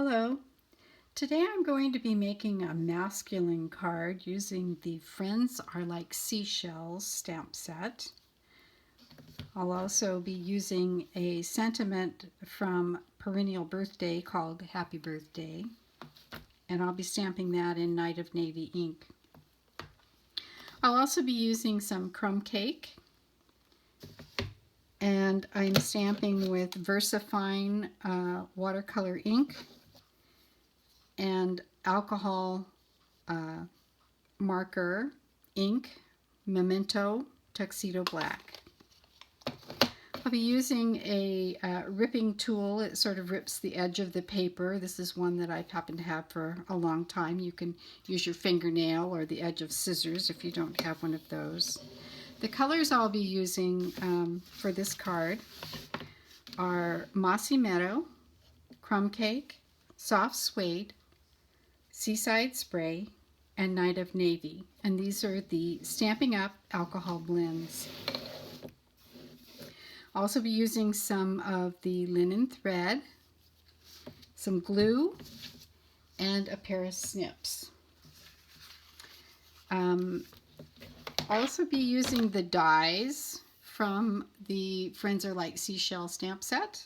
Hello. Today I'm going to be making a masculine card using the Friends Are Like Seashells stamp set. I'll also be using a sentiment from Perennial Birthday called Happy Birthday, and I'll be stamping that in Night of Navy ink. I'll also be using some crumb cake, and I'm stamping with VersaFine watercolor ink and alcohol marker ink, Memento Tuxedo Black. I'll be using a ripping tool. It sort of rips the edge of the paper. This is one that I've happened to have for a long time. You can use your fingernail or the edge of scissors if you don't have one of those. The colors I'll be using for this card are Mossy Meadow, Crumb Cake, Soft Suede, Seaside Spray, and Night of Navy. And these are the Stampin' Up! Alcohol blends. I'll also be using some of the linen thread, some glue, and a pair of snips. I'll also be using the dies from the Friends Are Like Seashell stamp set.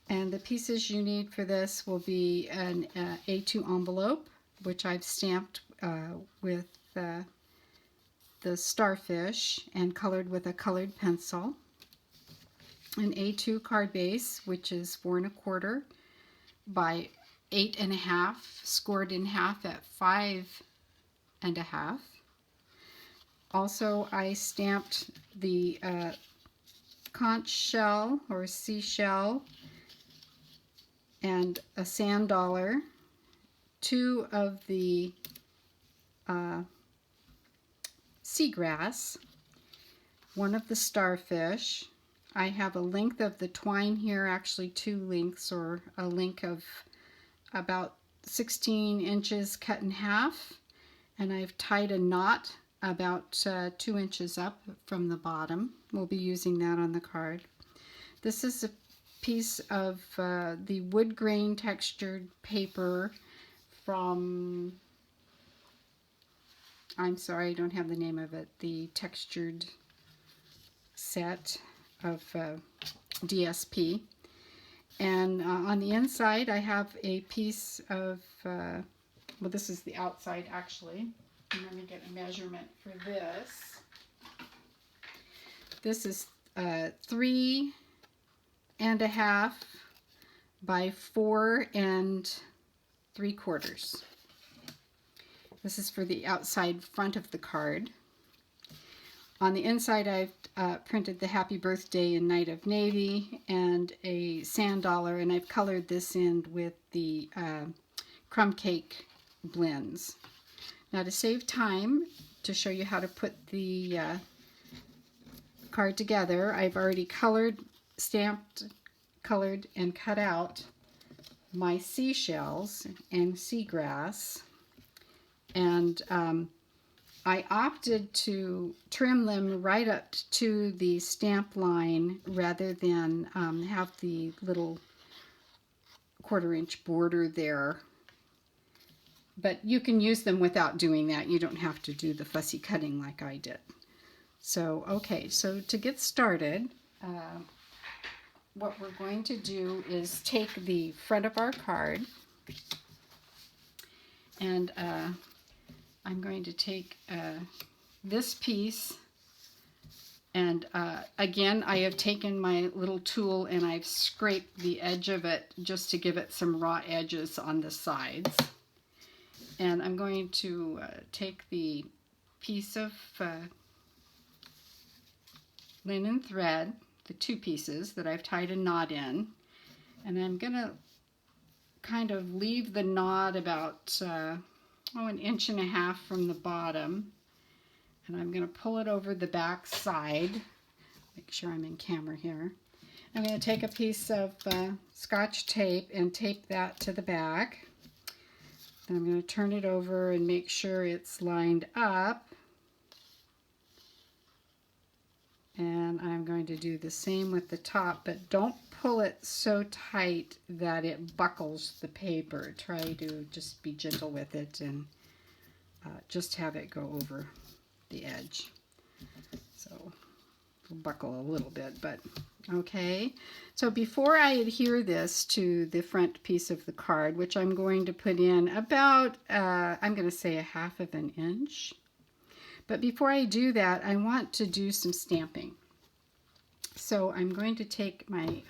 And the pieces you need for this will be an A2 envelope, which I've stamped with the starfish and colored with a colored pencil. An A2 card base, which is 4 1/4 by 8 1/2, scored in half at 5 1/2. Also, I stamped the conch shell or seashell and a sand dollar, 2 of the seagrass, 1 of the starfish. I have a length of the twine here, actually 2 lengths, or a length of about 16 inches cut in half, and I've tied a knot about 2 inches up from the bottom. We'll be using that on the card. This is a piece of the wood grain textured paper from, I'm sorry, I don't have the name of it, the textured set of DSP. And on the inside I have a piece of, well, this is the outside actually. Let me get a measurement for this. This is 3 1/2 by 4 3/4. This is for the outside front of the card. On the inside I've printed the Happy Birthday and Night of Navy and a sand dollar, and I've colored this in with the crumb cake blends. Now, to save time, to show you how to put the card together, I've already colored, stamped, colored, and cut out my seashells and seagrass, and I opted to trim them right up to the stamp line rather than have the little 1/4 inch border there. But you can use them without doing that. You don't have to do the fussy cutting like I did. So, okay, so to get started, what we're going to do is take the front of our card, and I'm going to take this piece, and again, I have taken my little tool and I've scraped the edge of it just to give it some raw edges on the sides. And I'm going to take the piece of linen thread, the 2 pieces that I've tied a knot in, and I'm going to kind of leave the knot about 1.5 inches from the bottom, and I'm going to pull it over the back side. Make sure I'm in camera here. I'm going to take a piece of Scotch tape and tape that to the back. Then I'm going to turn it over and make sure it's lined up. And I'm going to do the same with the top, but don't pull it so tight that it buckles the paper. Try to just be gentle with it and just have it go over the edge. So it'll buckle a little bit, but okay. So before I adhere this to the front piece of the card, which I'm going to put in about, I'm going to say 1/2 inch. But before I do that, I want to do some stamping. So I'm going to take my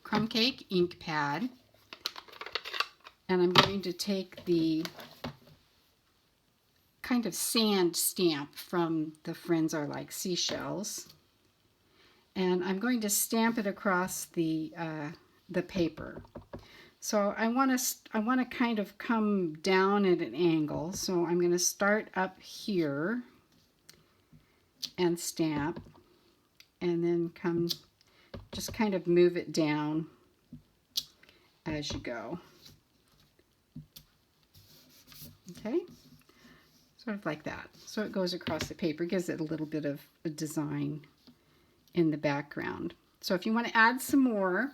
crumb cake ink pad, and I'm going to take the kind of sand stamp from the Friends Are Like Seashells, and I'm going to stamp it across the paper. So I want to kind of come down at an angle. So I'm going to start up here and stamp, and then come, just kind of move it down as you go. Okay, sort of like that. So it goes across the paper, gives it a little bit of a design in the background. So if you want to add some more,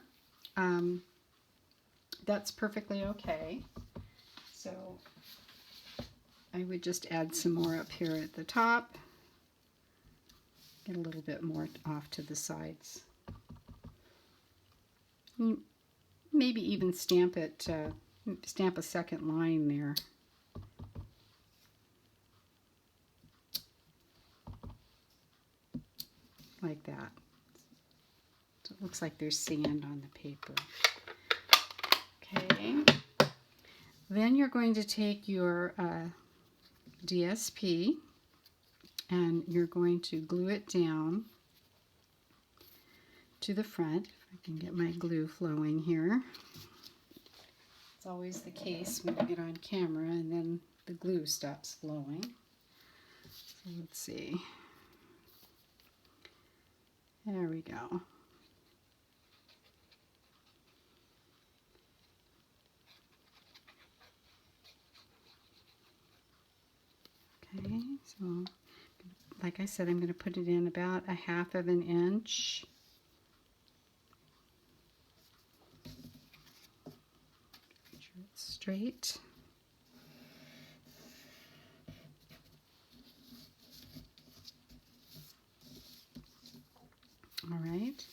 that's perfectly okay. So I would just add some more up here at the top. Get a little bit more off to the sides. Maybe even stamp it, stamp a second line there. Like that. So it looks like there's sand on the paper. Okay. Then you're going to take your DSP, and you're going to glue it down to the front. If I can get my glue flowing here. It's always the case when you get on camera and then the glue stops flowing. So let's see. There we go. Okay, so like I said, I'm going to put it in about 1/2 inch. Make sure it's straight. All right,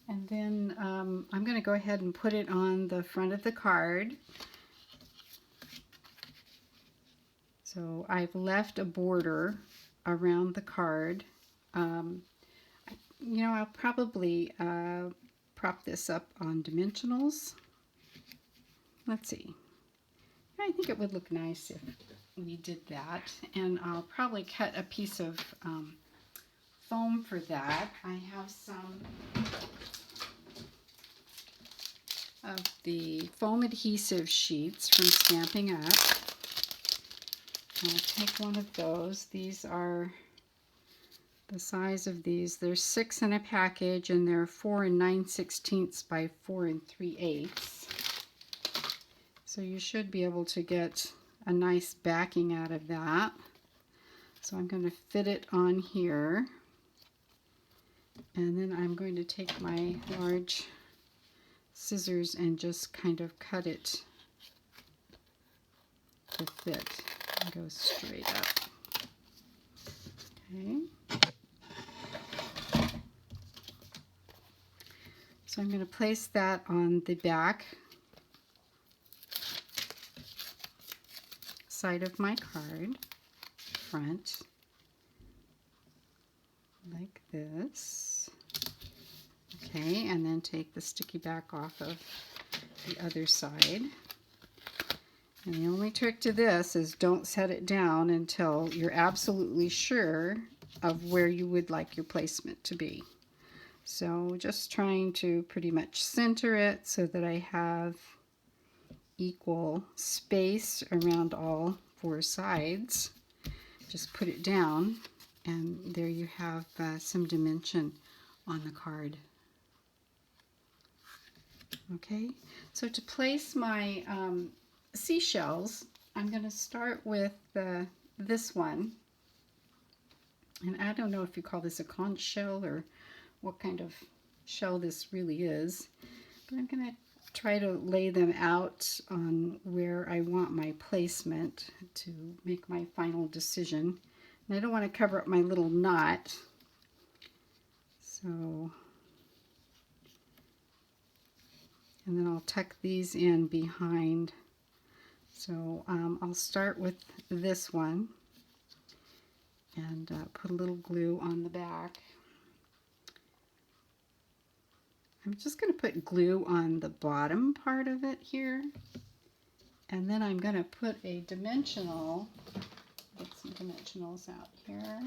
and then I'm going to go ahead and put it on the front of the card. So I've left a border around the card. You know, I'll probably prop this up on dimensionals. Let's see. I think it would look nice if we did that. And I'll probably cut a piece of foam for that. I have some of the foam adhesive sheets from Stampin' Up. I'll take one of those. These are the size of these. There's 6 in a package, and they're 4 9/16 by 4 3/8. So you should be able to get a nice backing out of that. So I'm going to fit it on here, and then I'm going to take my large scissors and just kind of cut it to fit. Go straight up. Okay. So I'm going to place that on the back side of my card, front, like this. Okay, and then take the sticky back off of the other side. And the only trick to this is don't set it down until you're absolutely sure of where you would like your placement to be. So just trying to pretty much center it so that I have equal space around all 4 sides. Just put it down, and there you have some dimension on the card. Okay, so to place my seashells, I'm going to start with this one, And I don't know if you call this a conch shell or what kind of shell this really is. But I'm going to try to lay them out on where I want my placement to make my final decision. And I don't want to cover up my little knot. So, and then I'll tuck these in behind. So I'll start with this one and put a little glue on the back. I'm just going to put glue on the bottom part of it here, and then I'm going to put a dimensional, get some dimensionals out here.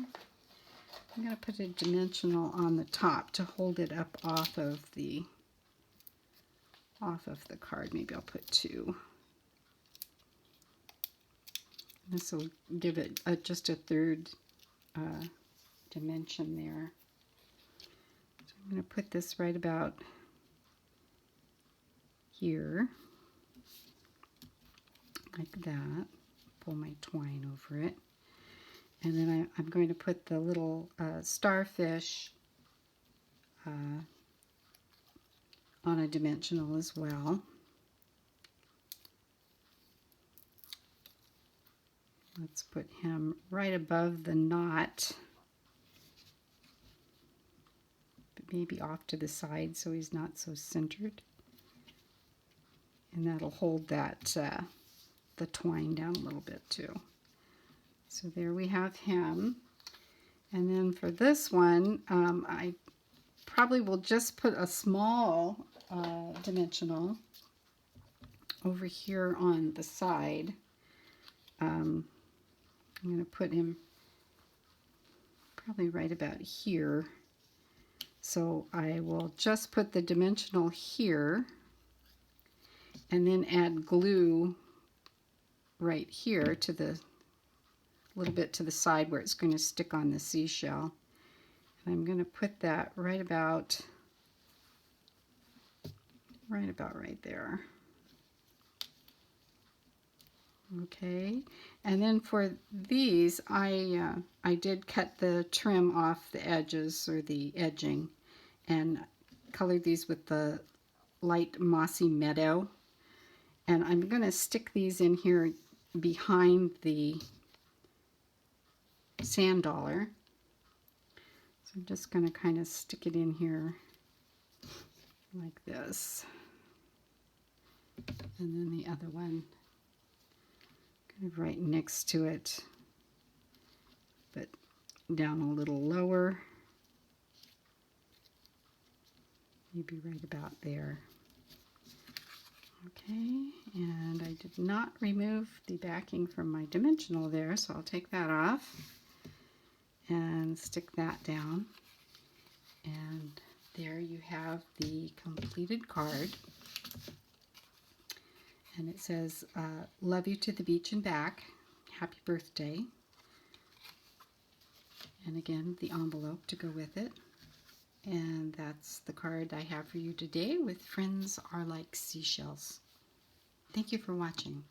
I'm going to put a dimensional on the top to hold it up off of the card. Maybe I'll put 2. This will give it just a third dimension there. So I'm going to put this right about here, like that. Pull my twine over it. And then I'm going to put the little starfish on a dimensional as well. Let's put him right above the knot, but maybe off to the side so he's not so centered. And that'll hold that the twine down a little bit too. So there we have him. And then for this one, I probably will just put a small dimensional over here on the side. I'm going to put him probably right about here. So I will just put the dimensional here and then add glue right here to the little bit to the side where it's going to stick on the seashell. And I'm going to put that right about right there. Okay, and then for these, I did cut the trim off the edges or the edging and colored these with the light mossy meadow. And I'm going to stick these in here behind the sand dollar. So I'm just going to kind of stick it in here like this. And then the other one kind of right next to it, but down a little lower. Maybe right about there. Okay, and I did not remove the backing from my dimensional there, so I'll take that off and stick that down. And there you have the completed card. And it says, love you to the beach and back. Happy birthday. And again, the envelope to go with it. And that's the card I have for you today with Friends Are Like Seashells. Thank you for watching.